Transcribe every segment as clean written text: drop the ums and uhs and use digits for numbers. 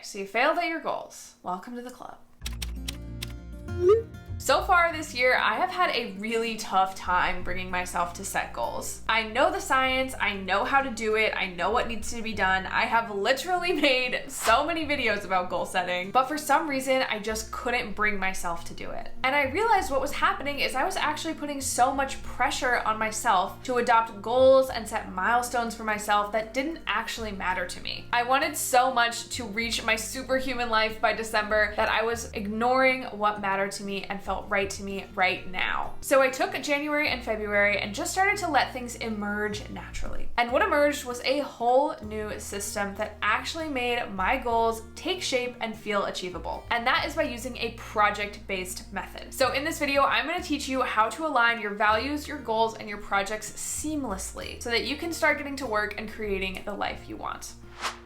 so you failed at your goals. Welcome to the club. So far this year, I have had a really tough time bringing myself to set goals. I know the science, I know how to do it, I know what needs to be done. I have literally made so many videos about goal setting, but for some reason, I just couldn't bring myself to do it. And I realized what was happening is I was actually putting so much pressure on myself to adopt goals and set milestones for myself that didn't actually matter to me. I wanted so much to reach my superhuman life by December that I was ignoring what mattered to me and felt right to me right now. So I took January and February and just started to let things emerge naturally. And what emerged was a whole new system that actually made my goals take shape and feel achievable. And that is by using a project-based method. So in this video, I'm going to teach you how to align your values, your goals, and your projects seamlessly so that you can start getting to work and creating the life you want.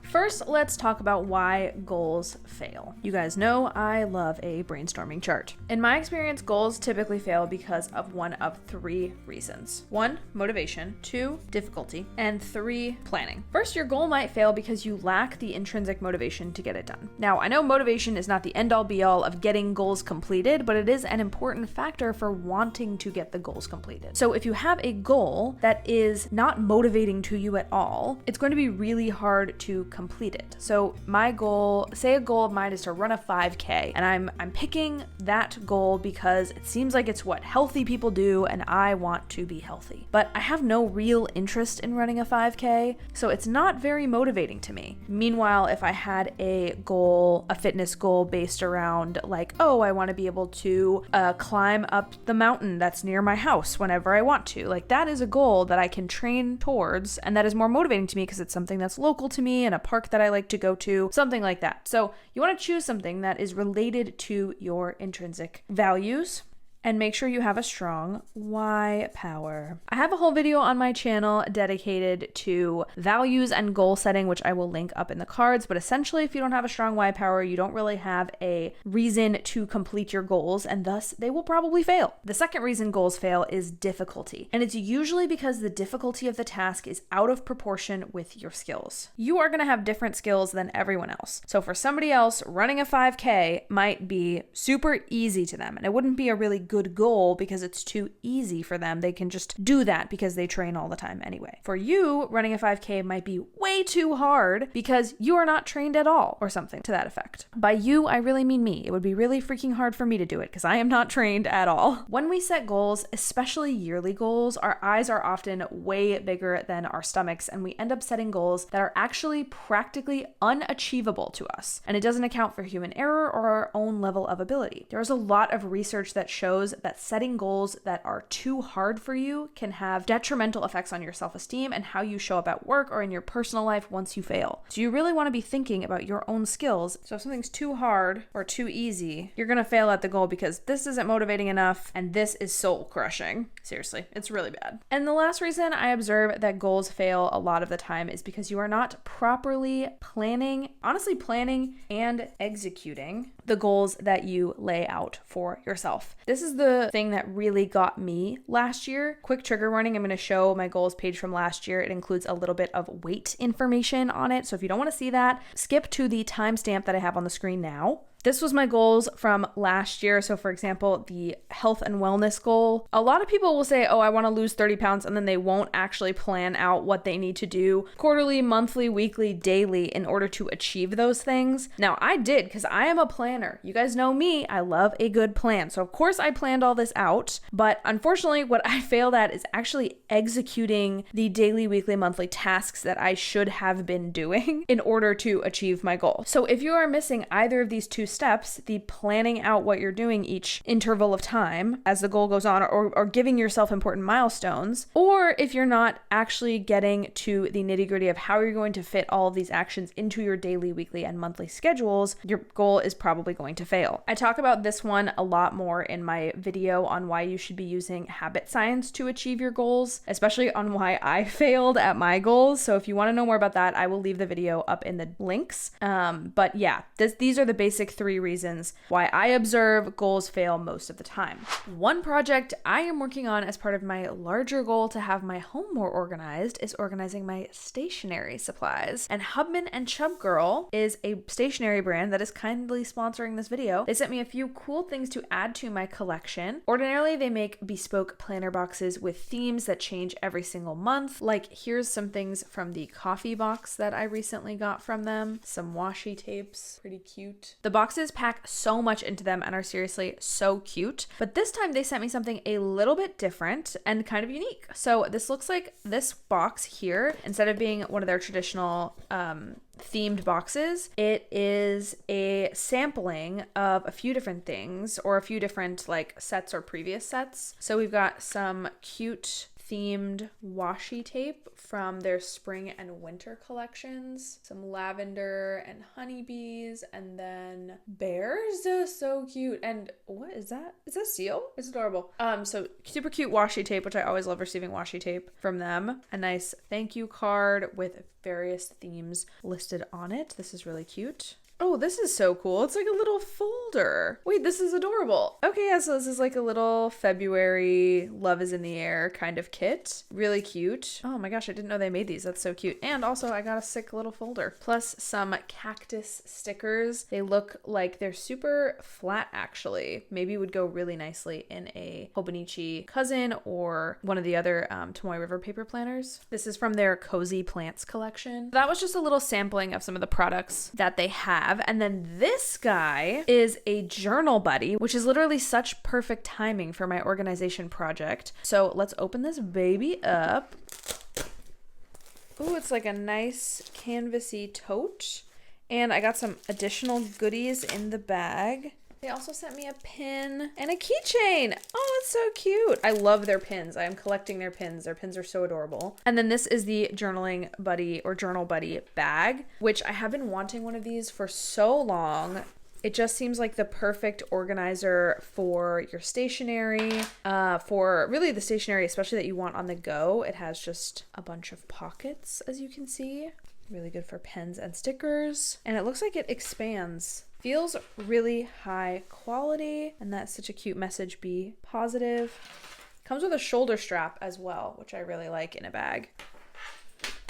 First, let's talk about why goals fail. You guys know I love a brainstorming chart. In my experience, goals typically fail because of one of three reasons. 1, motivation, 2, difficulty, and 3, planning. First, your goal might fail because you lack the intrinsic motivation to get it done. Now, I know motivation is not the end-all be-all of getting goals completed, but it is an important factor for wanting to get the goals completed. So if you have a goal that is not motivating to you at all, it's going to be really hard to complete it. So my goal, say a goal of mine is to run a 5K, and I'm picking that goal because it seems like it's what healthy people do and I want to be healthy. But I have no real interest in running a 5K, so it's not very motivating to me. Meanwhile, if I had a goal, a fitness goal based around like, oh, I want to be able to climb up the mountain that's near my house whenever I want to, like that is a goal that I can train towards and that is more motivating to me because it's something that's local to me and a park that I like to go to, something like that. So you want to choose something that is related to your intrinsic values. And make sure you have a strong why power. I have a whole video on my channel dedicated to values and goal setting, which I will link up in the cards. But essentially, if you don't have a strong why power, you don't really have a reason to complete your goals, and thus they will probably fail. The second reason goals fail is difficulty. And it's usually because the difficulty of the task is out of proportion with your skills. You are going to have different skills than everyone else. So for somebody else, running a 5K might be super easy to them, and it wouldn't be a really good goal because it's too easy for them. They can just do that because they train all the time anyway. For you, running a 5K might be way too hard because you are not trained at all or something to that effect. By you, I really mean me. It would be really freaking hard for me to do it because I am not trained at all. When we set goals, especially yearly goals, our eyes are often way bigger than our stomachs, and we end up setting goals that are actually practically unachievable to us. And it doesn't account for human error or our own level of ability. There's a lot of research that shows that setting goals that are too hard for you can have detrimental effects on your self-esteem and how you show up at work or in your personal life once you fail. So you really want to be thinking about your own skills. So if something's too hard or too easy, you're going to fail at the goal because this isn't motivating enough and this is soul crushing. Seriously, it's really bad. And the last reason I observe that goals fail a lot of the time is because you are not properly planning and executing the goals that you lay out for yourself. This is the thing that really got me last year. Quick trigger warning, I'm going to show my goals page from last year. It includes a little bit of weight information on it. So if you don't want to see that, skip to the timestamp that I have on the screen now. This was my goals from last year. So for example, the health and wellness goal. A lot of people will say, oh, I want to lose 30 pounds, and then they won't actually plan out what they need to do quarterly, monthly, weekly, daily in order to achieve those things. Now I did because I am a planner. You guys know me, I love a good plan. So of course I planned all this out, but unfortunately what I failed at is actually executing the daily, weekly, monthly tasks that I should have been doing in order to achieve my goal. So if you are missing either of these two steps, the planning out what you're doing each interval of time as the goal goes on, or giving yourself important milestones, or if you're not actually getting to the nitty-gritty of how you're going to fit all of these actions into your daily, weekly, and monthly schedules, your goal is probably going to fail. I talk about this one a lot more in my video on why you should be using habit science to achieve your goals, especially on why I failed at my goals. So if you want to know more about that, I will leave the video up in the links. But yeah, these are the basic 3 reasons why I observe goals fail most of the time. One project I am working on as part of my larger goal to have my home more organized is organizing my stationery supplies. And Hubman and Chub Girl is a stationery brand that is kindly sponsoring this video. They sent me a few cool things to add to my collection. Ordinarily, they make bespoke planner boxes with themes that change every single month. Like, here's some things from the coffee box that I recently got from them. Some washi tapes, pretty cute. The boxes pack so much into them and are seriously so cute. But this time they sent me something a little bit different and kind of unique. So this looks like this box here, instead of being one of their traditional themed boxes, it is a sampling of a few different things, or a few different like sets or previous sets. So we've got some cute themed washi tape from their spring and winter collections, some lavender and honeybees, and then bears. So cute. And what is that? Is that seal? It's adorable. So super cute washi tape, which I always love receiving washi tape from them. A nice thank you card with various themes listed on it. This is really cute. Oh, this is so cool. It's like a little folder. Wait, this is adorable. Okay, yeah, so this is like a little February love is in the air kind of kit. Really cute. Oh my gosh, I didn't know they made these. That's so cute. And also I got a sick little folder. Plus some cactus stickers. They look like they're super flat actually. Maybe would go really nicely in a Hobonichi cousin or one of the other Tomoe River paper planners. This is from their Cozy Plants collection. That was just a little sampling of some of the products that they have. And then this guy is a journal buddy, which is literally such perfect timing for my organization project. So let's open this baby up. Ooh, it's like a nice canvasy tote. And I got some additional goodies in the bag. They also sent me a pin and a keychain. Oh, it's so cute. I love their pins. I am collecting their pins. Their pins are so adorable. And then this is the journaling buddy or journal buddy bag, which I have been wanting one of these for so long. It just seems like the perfect organizer for your stationery, for really the stationery, especially that you want on the go. It has just a bunch of pockets, as you can see. Really good for pens and stickers. And it looks like it expands. Feels really high quality. And that's such a cute message. Be positive. Comes with a shoulder strap as well, which I really like in a bag.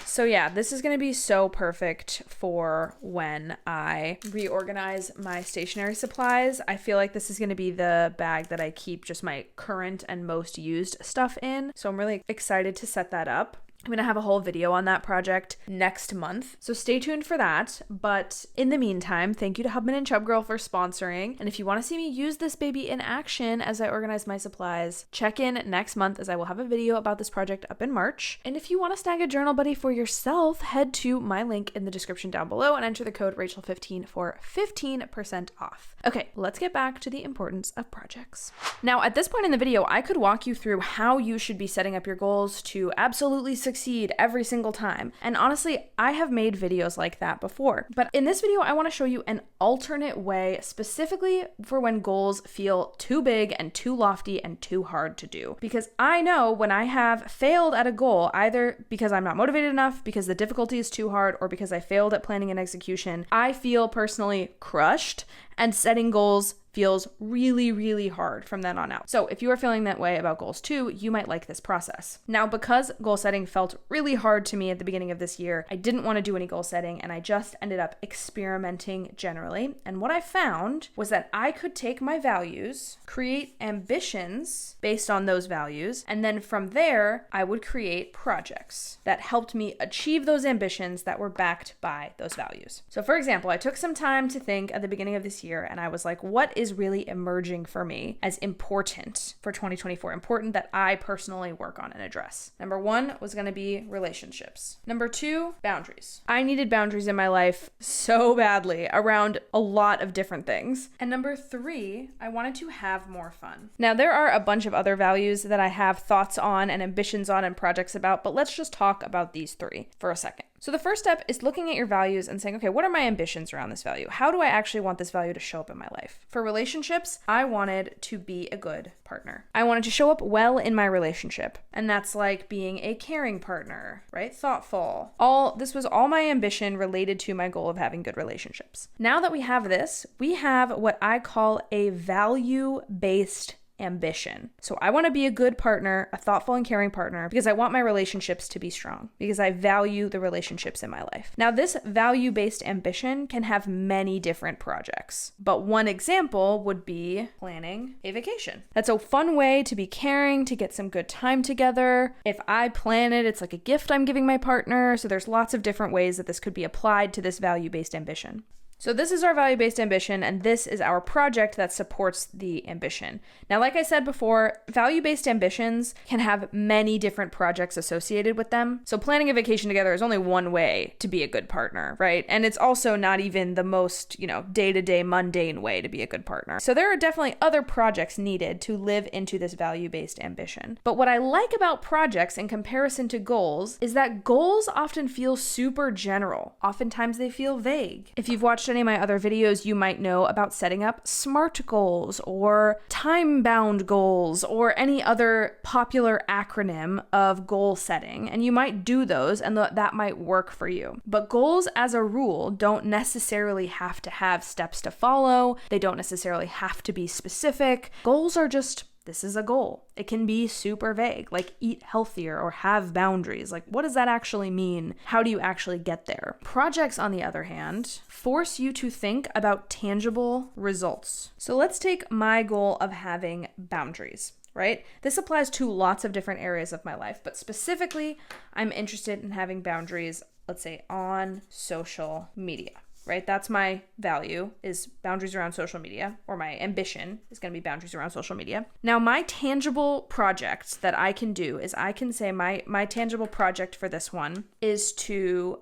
So yeah, this is going to be so perfect for when I reorganize my stationery supplies. I feel like this is going to be the bag that I keep just my current and most used stuff in. So I'm really excited to set that up. I'm going to have a whole video on that project next month, so stay tuned for that. But in the meantime, thank you to Hubman and Chub Girl for sponsoring. And if you want to see me use this baby in action as I organize my supplies, check in next month as I will have a video about this project up in March. And if you want to snag a journal buddy for yourself, head to my link in the description down below and enter the code Rachelle15 for 15% off. Okay, let's get back to the importance of projects. Now, at this point in the video, I could walk you through how you should be setting up your goals to absolutely succeed every single time. And honestly, I have made videos like that before. But in this video, I want to show you an alternate way specifically for when goals feel too big and too lofty and too hard to do. Because I know when I have failed at a goal, either because I'm not motivated enough, because the difficulty is too hard, or because I failed at planning and execution, I feel personally crushed, and setting goals feels really, really hard from then on out. So if you are feeling that way about goals too, you might like this process. Now, because goal setting felt really hard to me at the beginning of this year, I didn't want to do any goal setting and I just ended up experimenting generally. And what I found was that I could take my values, create ambitions based on those values, and then from there, I would create projects that helped me achieve those ambitions that were backed by those values. So for example, I took some time to think at the beginning of this year and I was like, what is really emerging for me as important for 2024, important that I personally work on and address. Number 1 was going to be relationships. Number 2, boundaries. I needed boundaries in my life so badly around a lot of different things. And number 3, I wanted to have more fun. Now, there are a bunch of other values that I have thoughts on and ambitions on and projects about, but let's just talk about these 3 for a second. So the first step is looking at your values and saying, okay, what are my ambitions around this value? How do I actually want this value to show up in my life? For relationships, I wanted to be a good partner. I wanted to show up well in my relationship. And that's like being a caring partner, right? Thoughtful. This was all my ambition related to my goal of having good relationships. Now that we have this, we have what I call a value-based ambition. So I want to be a good partner, a thoughtful and caring partner, because I want my relationships to be strong, because I value the relationships in my life. Now, this value-based ambition can have many different projects, but one example would be planning a vacation. That's a fun way to be caring, to get some good time together. If I plan it, it's like a gift I'm giving my partner. So there's lots of different ways that this could be applied to this value-based ambition. So this is our value-based ambition, and this is our project that supports the ambition. Now, like I said before, value-based ambitions can have many different projects associated with them. So planning a vacation together is only one way to be a good partner, right? And it's also not even the most, day-to-day mundane way to be a good partner. So there are definitely other projects needed to live into this value-based ambition. But what I like about projects in comparison to goals is that goals often feel super general. Oftentimes they feel vague. If you've watched any of my other videos, you might know about setting up SMART goals or time-bound goals or any other popular acronym of goal setting. And you might do those and that might work for you. But goals as a rule don't necessarily have to have steps to follow. They don't necessarily have to be specific. Goals are just, this is a goal. It can be super vague, like eat healthier or have boundaries. Like, what does that actually mean? How do you actually get there? Projects, on the other hand, force you to think about tangible results. So let's take my goal of having boundaries, right? This applies to lots of different areas of my life, but specifically, I'm interested in having boundaries, let's say, on social media. Right? That's my value, is boundaries around social media, or my ambition is going to be boundaries around social media. Now, my tangible projects that I can do is I can say my tangible project for this one is to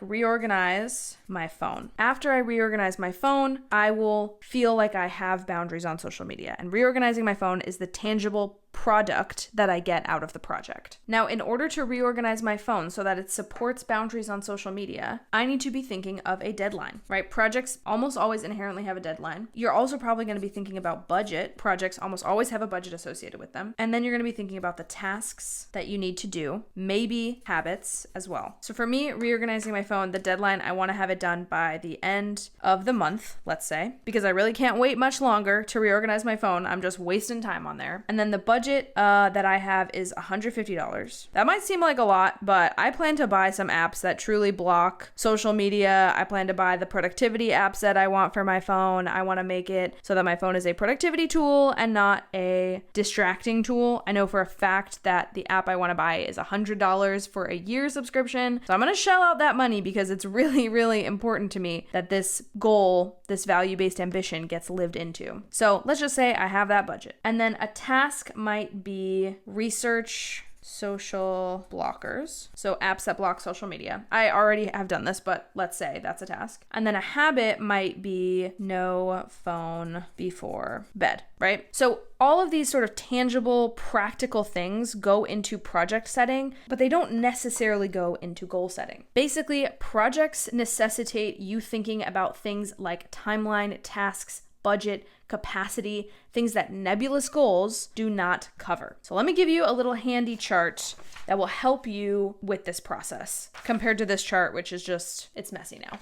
reorganize my phone. After I reorganize my phone, I will feel like I have boundaries on social media. And reorganizing my phone is the tangible product that I get out of the project. Now, in order to reorganize my phone so that it supports boundaries on social media, I need to be thinking of a deadline, right? Projects almost always inherently have a deadline. You're also probably going to be thinking about budget. Projects almost always have a budget associated with them. And then you're going to be thinking about the tasks that you need to do, maybe habits as well. So for me, reorganizing my phone, the deadline, I want to have it done by the end of the month, let's say, because I really can't wait much longer to reorganize my phone. I'm just wasting time on there. And then the budget that I have is $150. That might seem like a lot, but I plan to buy some apps that truly block social media. I plan to buy the productivity apps that I want for my phone. I want to make it so that my phone is a productivity tool and not a distracting tool. I know for a fact that the app I want to buy is $100 for a year subscription. So I'm going to shell out that money because it's really, really important to me that this goal, this value-based ambition gets lived into. So let's just say I have that budget. And then a task might be research social blockers. So apps that block social media. I already have done this, but let's say that's a task. And then a habit might be no phone before bed, right? So all of these sort of tangible, practical things go into project setting, but they don't necessarily go into goal setting. Basically, projects necessitate you thinking about things like timeline, tasks, budget, capacity, things that nebulous goals do not cover. So let me give you a little handy chart that will help you with this process compared to this chart, which is just, it's messy now.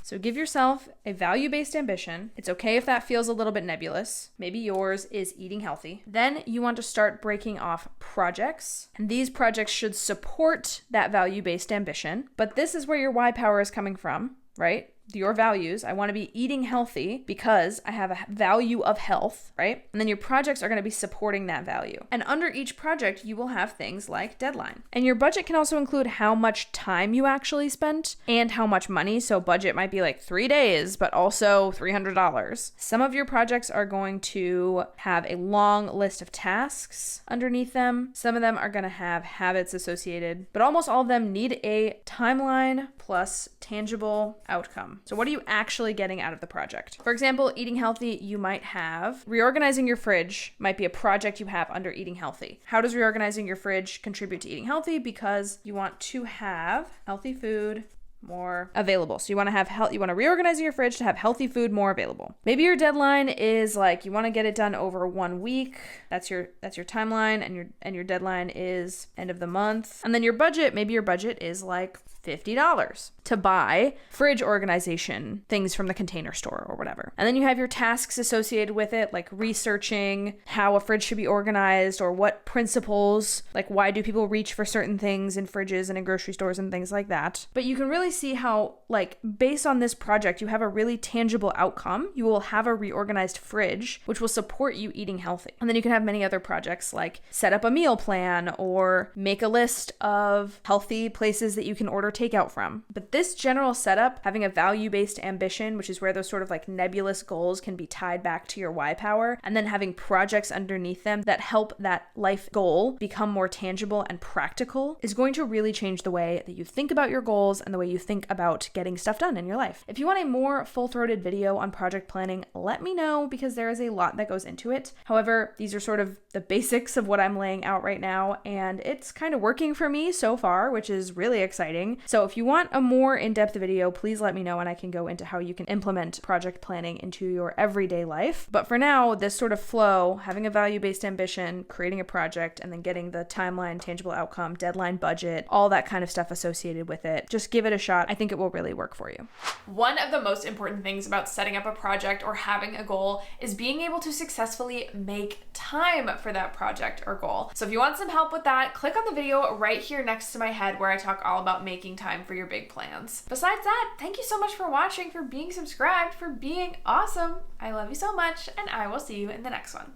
So give yourself a value-based ambition. It's okay if that feels a little bit nebulous. Maybe yours is eating healthy. Then you want to start breaking off projects. And these projects should support that value-based ambition. But this is where your why power is coming from, right? Your values. I want to be eating healthy because I have a value of health, right? And then your projects are going to be supporting that value. And under each project, you will have things like deadline. And your budget can also include how much time you actually spent and how much money. So budget might be like 3 days, but also $300. Some of your projects are going to have a long list of tasks underneath them. Some of them are going to have habits associated, but almost all of them need a timeline plus tangible outcome. outcome. So what are you actually getting out of the project? For example, eating healthy, you might have reorganizing your fridge might be a project you have under eating healthy. How does reorganizing your fridge contribute to eating healthy? Because you want to have healthy food more available. So you want to reorganize your fridge to have healthy food more available. Maybe your deadline is like you want to get it done over 1 week. That's your timeline, and your deadline is end of the month. And then your budget, maybe your budget is like $50 to buy fridge organization things from the Container Store or whatever. And then you have your tasks associated with it, like researching how a fridge should be organized or what principles, like why do people reach for certain things in fridges and in grocery stores and things like that. But you can really see how, like, based on this project, you have a really tangible outcome. You will have a reorganized fridge, which will support you eating healthy. And then you can have many other projects like set up a meal plan or make a list of healthy places that you can order takeout from. But this general setup, having a value-based ambition, which is where those sort of like nebulous goals can be tied back to your why power, and then having projects underneath them that help that life goal become more tangible and practical, is going to really change the way that you think about your goals and the way you think about getting stuff done in your life. If you want a more full-throated video on project planning, let me know, because there is a lot that goes into it. However, these are sort of the basics of what I'm laying out right now, and it's kind of working for me so far, which is really exciting. So if you want a more in-depth video, please let me know and I can go into how you can implement project planning into your everyday life. But for now, this sort of flow, having a value-based ambition, creating a project, and then getting the timeline, tangible outcome, deadline, budget, all that kind of stuff associated with it, just give it a shot. I think it will really work for you. One of the most important things about setting up a project or having a goal is being able to successfully make time for that project or goal. So if you want some help with that, click on the video right here next to my head where I talk all about making time for your big plans. Besides that, thank you so much for watching, for being subscribed, for being awesome. I love you so much, and I will see you in the next one.